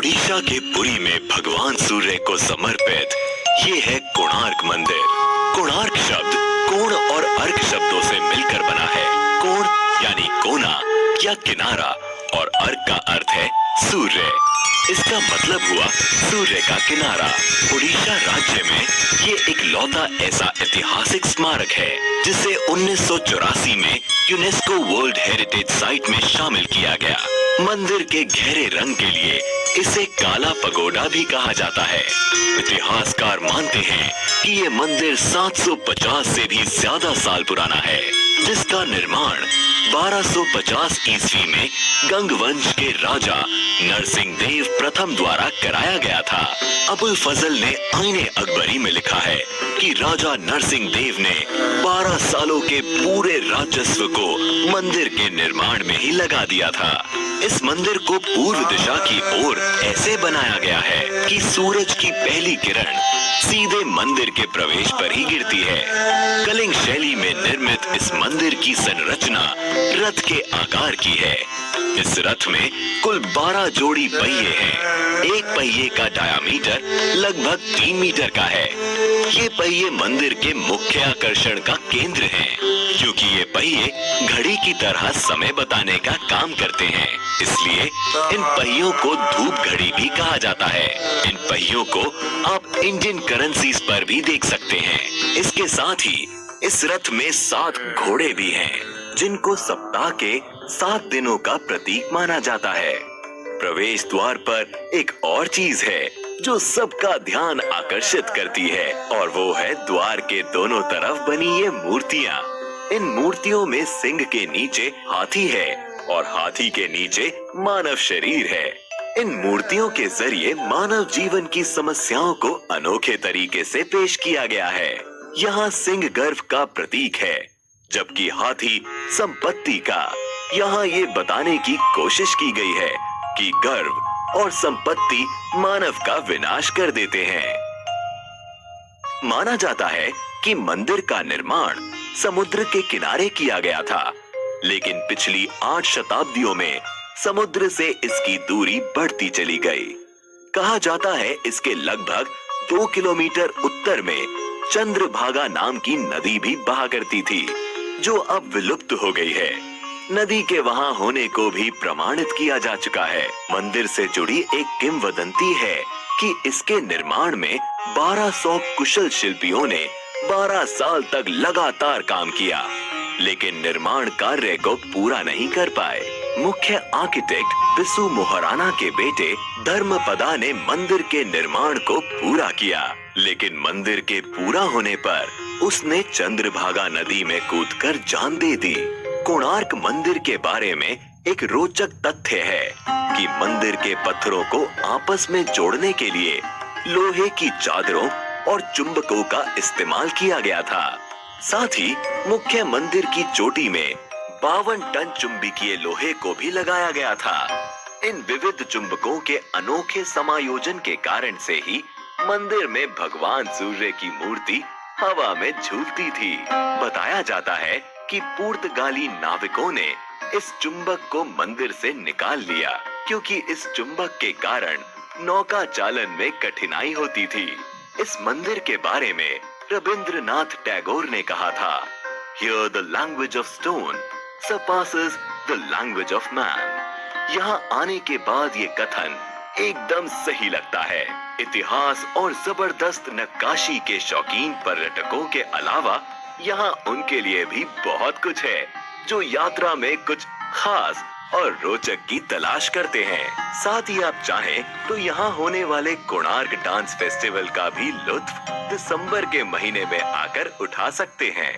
ओडिशा के पुरी में भगवान सूर्य को समर्पित ये है कोणार्क मंदिर। कोणार्क शब्द कोण और अर्क शब्दों से मिलकर बना है। कोण यानी कोना या किनारा और अर्क का अर्थ है सूर्य। इसका मतलब हुआ सूर्य का किनारा। ओडिशा राज्य में ये इकलौता ऐसा ऐतिहासिक स्मारक है जिसे 1984 में यूनेस्को वर्ल्ड हेरिटेज साइट में शामिल किया गया। मंदिर के गहरे रंग के लिए इसे काला पगोडा भी कहा जाता है। इतिहासकार मानते हैं कि ये मंदिर 750 से भी ज्यादा साल पुराना है, जिसका निर्माण 1250 ईस्वी में गंग वंश के राजा नरसिंह देव प्रथम द्वारा कराया गया था। अबुल फजल ने आईने अकबरी में लिखा है कि राजा नरसिंह देव ने 12 सालों के पूरे राजस्व को मंदिर के निर्माण में ही लगा दिया था। इस मंदिर को पूर्व दिशा की ओर ऐसे बनाया गया है कि सूरज की पहली किरण सीधे मंदिर के प्रवेश पर ही गिरती है। कलिंग शैली में निर्मित इस मंदिर की संरचना रथ के आकार की है। इस रथ में कुल 12 जोड़ी पहिए हैं। एक पहिए का डायामीटर लगभग 3 मीटर का है। ये पहिए मंदिर के मुख्य आकर्षण का केंद्र हैं, क्योंकि ये पहिए घड़ी की तरह समय बताने का काम करते हैं। इसलिए इन पहियों को धूप घड़ी भी कहा जाता है। इन पहियों को आप इंडियन करेंसीज पर भी देख सकते हैं। इसके साथ ही इस रथ में 7 घोड़े भी हैं, जिनको सप्ताह के 7 दिनों का प्रतीक माना जाता है। प्रवेश द्वार पर एक और चीज है जो सबका ध्यान आकर्षित करती है, और वो है द्वार के दोनों तरफ बनी ये मूर्तियाँ। इन मूर्तियों में सिंह के नीचे हाथी है और हाथी के नीचे मानव शरीर है। इन मूर्तियों के जरिए मानव जीवन की समस्याओं को अनोखे तरीके से पेश किया गया है। यहाँ सिंह गर्व का प्रतीक है, जबकि हाथी संपत्ति का। यहाँ ये बताने की कोशिश की गई है कि गर्व और संपत्ति मानव का विनाश कर देते हैं। माना जाता है कि मंदिर का निर्माण समुद्र के किनारे किया गया था, लेकिन पिछली 8 शताब्दियों में समुद्र से इसकी दूरी बढ़ती चली गई। कहा जाता है इसके लगभग 2 किलोमीटर उत्तर में चंद्रभागा नाम की नदी भी बहा करती थी, जो अब विलुप्त हो गई है। नदी के वहां होने को भी प्रमाणित किया जा चुका है। मंदिर से जुड़ी एक किंवदंती है कि इसके निर्माण में 1200 कुशल शिल्पियों ने 12 साल तक लगातार काम किया, लेकिन निर्माण कार्य को पूरा नहीं कर पाए। मुख्य आर्किटेक्ट बिसु मोहराना के बेटे धर्मपदा ने मंदिर के निर्माण को पूरा किया, लेकिन मंदिर के पूरा होने पर उसने चंद्रभागा नदी में कूदकर जान दे दी। कोणार्क मंदिर के बारे में एक रोचक तथ्य है कि मंदिर के पत्थरों को आपस में जोड़ने के लिए लोहे की चादरों और चुंबकों का इस्तेमाल किया गया था। साथ ही मुख्य मंदिर की चोटी में 52 टन चुंबकीय लोहे को भी लगाया गया था। इन विविध चुंबकों के अनोखे समायोजन के कारण से ही मंदिर में भगवान सूर्य की मूर्ति हवा में झूलती थी। बताया जाता है कि पुर्तगाली नाविकों ने इस चुंबक को मंदिर से निकाल लिया, क्योंकि इस चुंबक के कारण नौका चालन में कठिनाई होती थी। इस मंदिर के बारे में रविंद्रनाथ टैगोर ने कहा था, Here the language of stone surpasses the language of man। यहाँ आने के बाद ये कथन एकदम सही लगता है। इतिहास और जबरदस्त नक्काशी के शौकीन पर्यटकों के अलावा यहाँ उनके लिए भी बहुत कुछ है, जो यात्रा में कुछ खास और रोचक की तलाश करते हैं। साथ ही आप चाहें तो यहाँ होने वाले कोणार्क डांस फेस्टिवल का भी लुत्फ दिसंबर के महीने में आकर उठा सकते हैं।